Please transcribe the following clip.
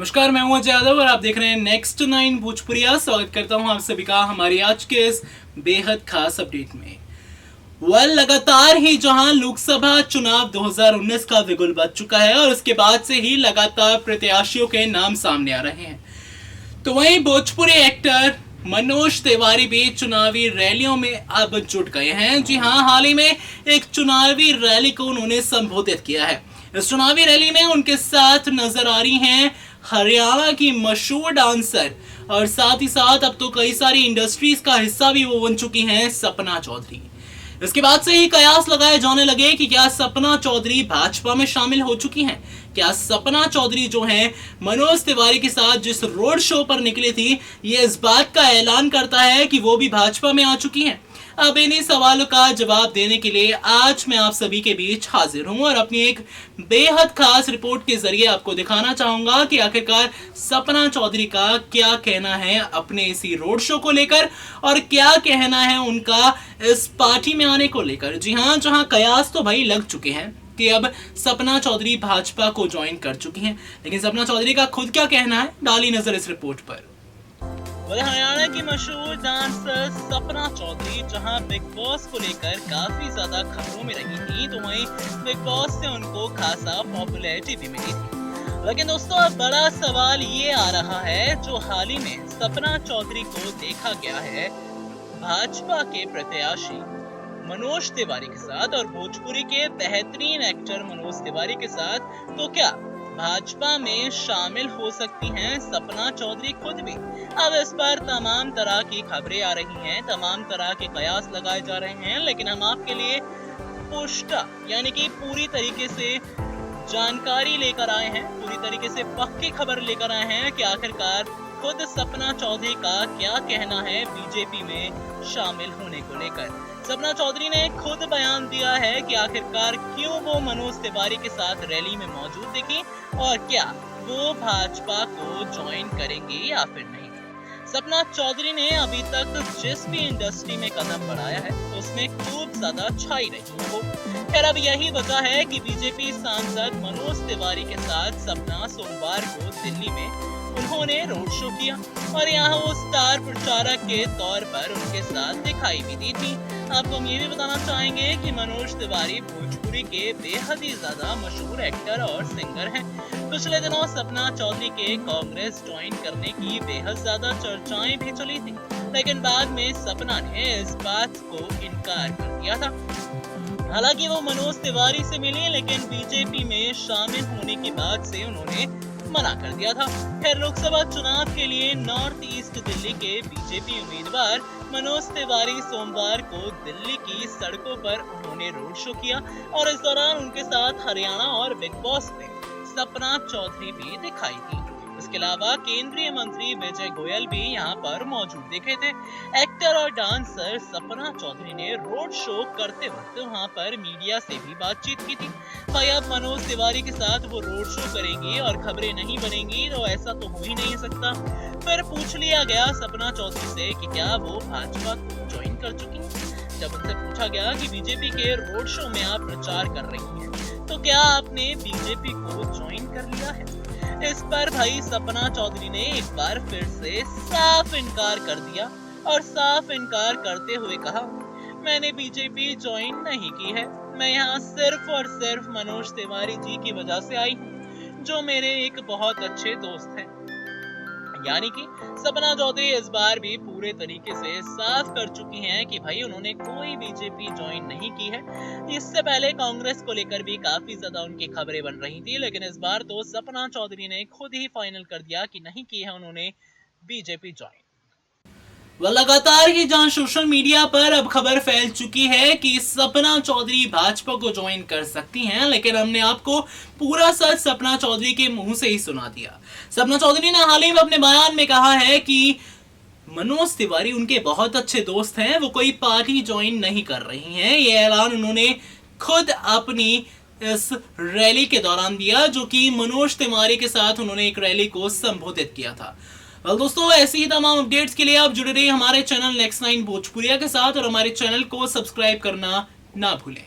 नमस्कार, मैं हूं अजय यादव और आप देख रहे हैं नेक्स्ट 9 भोजपुरिया। स्वागत करता हूं आप सभी का हमारी आज के इस बेहद खास अपडेट में। लगातार ही जहां लोकसभा चुनाव 2019 का बिगुल बज चुका है और उसके बाद से ही लगातार प्रत्याशियों के नाम सामने आ रहे हैं, तो वहीं भोजपुरी एक्टर मनोज तिवारी भी चुनावी रैलियों में अब जुट गए हैं। जी हां, हाल ही में एक चुनावी रैली को उन्होंने संबोधित किया है। इस चुनावी रैली में उनके साथ नजर आ रही हैं हरियाणा की मशहूर डांसर और साथ ही साथ अब तो कई सारी इंडस्ट्रीज का हिस्सा भी वो बन चुकी हैं, सपना चौधरी। इसके बाद से ही कयास लगाए जाने लगे कि क्या सपना चौधरी भाजपा में शामिल हो चुकी हैं। क्या सपना चौधरी जो हैं मनोज तिवारी के साथ जिस रोड शो पर निकली थी, ये इस बात का ऐलान करता है कि वो भी भाजपा में आ चुकी हैं। अब इन्हीं सवालों का जवाब देने के लिए आज मैं आप सभी के बीच हाजिर हूं और अपनी एक बेहद खास रिपोर्ट के जरिए आपको दिखाना चाहूंगा कि आखिरकार सपना चौधरी का क्या कहना है अपने इसी रोड शो को लेकर और क्या कहना है उनका इस पार्टी में आने को लेकर। जी हां, जहां कयास तो भाई लग चुके हैं कि अब सपना चौधरी भाजपा को ज्वाइन कर चुकी हैं, लेकिन सपना चौधरी का खुद क्या कहना है, डाली नजर इस रिपोर्ट पर। हरियाणा की मशहूर डांसर सपना चौधरी जहां बिग बॉस को लेकर काफी ज्यादा खबरों में रही थी, तो वहीं बिग बॉस से उनको खासा पॉपुलैरिटी भी मिली थी। लेकिन दोस्तों, अब बड़ा सवाल ये आ रहा है जो हाल ही में सपना चौधरी को देखा गया है भाजपा के प्रत्याशी मनोज तिवारी के साथ और भोजपुरी के बेहतरीन एक्टर मनोज तिवारी के साथ, तो क्या भाजपा में शामिल हो सकती हैं सपना चौधरी खुद भी? अब इस पर तमाम तरह की खबरें आ रही हैं, तमाम तरह के कयास लगाए जा रहे हैं, लेकिन हम आपके लिए पुष्टा यानी कि पूरी तरीके से जानकारी लेकर आए हैं, पूरी तरीके से पक्की खबर लेकर आए हैं कि आखिरकार खुद सपना चौधरी का क्या कहना है बीजेपी में शामिल होने को लेकर। सपना चौधरी ने खुद बयान दिया है कि आखिरकार क्यों वो मनोज तिवारी के साथ रैली में मौजूद दिखी और क्या वो भाजपा को ज्वाइन करेंगे या फिर नहीं। सपना चौधरी ने अभी तक जिस भी इंडस्ट्री में कदम बढ़ाया है उसमें खूब ज्यादा छाई रही है वो। खैर, अब यही वजह है कि बीजेपी सांसद मनोज तिवारी के साथ सपना सोमवार को दिल्ली में उन्होंने रोड शो किया और यहाँ वो स्टार प्रचारक के तौर पर उनके साथ दिखाई भी दी थी। आपको हम ये भी बताना चाहेंगे कि मनोज तिवारी भोजपुरी के बेहद ही ज्यादा मशहूर एक्टर और सिंगर हैं। पिछले दिनों सपना चौधरी के कांग्रेस ज्वाइन करने की बेहद ज्यादा चर्चाएं भी चली थी, लेकिन बाद में सपना ने इस बात को इनकार कर दिया था। हालांकि वो मनोज तिवारी से मिली, लेकिन बीजेपी में शामिल होने के बाद से उन्होंने मना कर दिया था। खैर, लोकसभा चुनाव के लिए नॉर्थ ईस्ट दिल्ली के बीजेपी उम्मीदवार मनोज तिवारी सोमवार को दिल्ली की सड़कों पर उन्होंने रोड शो किया और इस दौरान उनके साथ हरियाणा और बिग बॉस में सपना चौधरी भी दिखाई दी। इसके अलावा केंद्रीय मंत्री विजय गोयल भी यहाँ पर मौजूद दिखे थे। एक्टर और डांसर सपना चौधरी ने रोड शो करते वक्त वहाँ पर मीडिया से भी बातचीत की थी। भाई, अब मनोज तिवारी के साथ वो रोड शो करेंगी और खबरें नहीं बनेंगी, तो ऐसा तो हो ही नहीं सकता। फिर पूछ लिया गया सपना चौधरी से कि क्या वो भाजपा को ज्वाइन कर चुकी हैं। जब उनसे पूछा गया कि बीजेपी के रोड शो में आप प्रचार कर रही हैं, तो क्या आपने बीजेपी को ज्वाइन कर लिया है? इस पर भाई सपना चौधरी ने एक बार फिर से साफ इनकार कर दिया और साफ इनकार करते हुए कहा, मैंने बीजेपी ज्वाइन नहीं की है। मैं यहाँ सिर्फ और सिर्फ मनोज तिवारी जी की वजह से आई हूँ, जो मेरे एक बहुत अच्छे दोस्त हैं। यानी कि सपना चौधरी इस बार भी पूरे तरीके से साफ कर चुकी हैं कि भाई उन्होंने कोई बीजेपी ज्वाइन नहीं की है। इससे पहले कांग्रेस को लेकर भी काफी ज्यादा उनकी खबरें बन रही थी, लेकिन इस बार तो सपना चौधरी ने खुद ही फाइनल कर दिया कि नहीं की है उन्होंने बीजेपी ज्वाइन। लगातार ही जहां सोशल मीडिया पर अब खबर फैल चुकी है कि सपना चौधरी भाजपा को ज्वाइन कर सकती हैं, लेकिन हमने आपको पूरा सच सपना चौधरी के मुंह से ही सुना दिया। सपना चौधरी ने हाल ही में अपने बयान में कहा है कि मनोज तिवारी उनके बहुत अच्छे दोस्त हैं, वो कोई पार्टी ज्वाइन नहीं कर रही हैं। ये ऐलान उन्होंने खुद अपनी इस रैली के दौरान दिया, जो कि मनोज तिवारी के साथ उन्होंने एक रैली को संबोधित किया था। दोस्तों, ऐसी ही तमाम अपडेट्स के लिए आप जुड़े रहिए हमारे चैनल नेक्स्ट 9 भोजपुरिया के साथ और हमारे चैनल को सब्सक्राइब करना ना भूलें।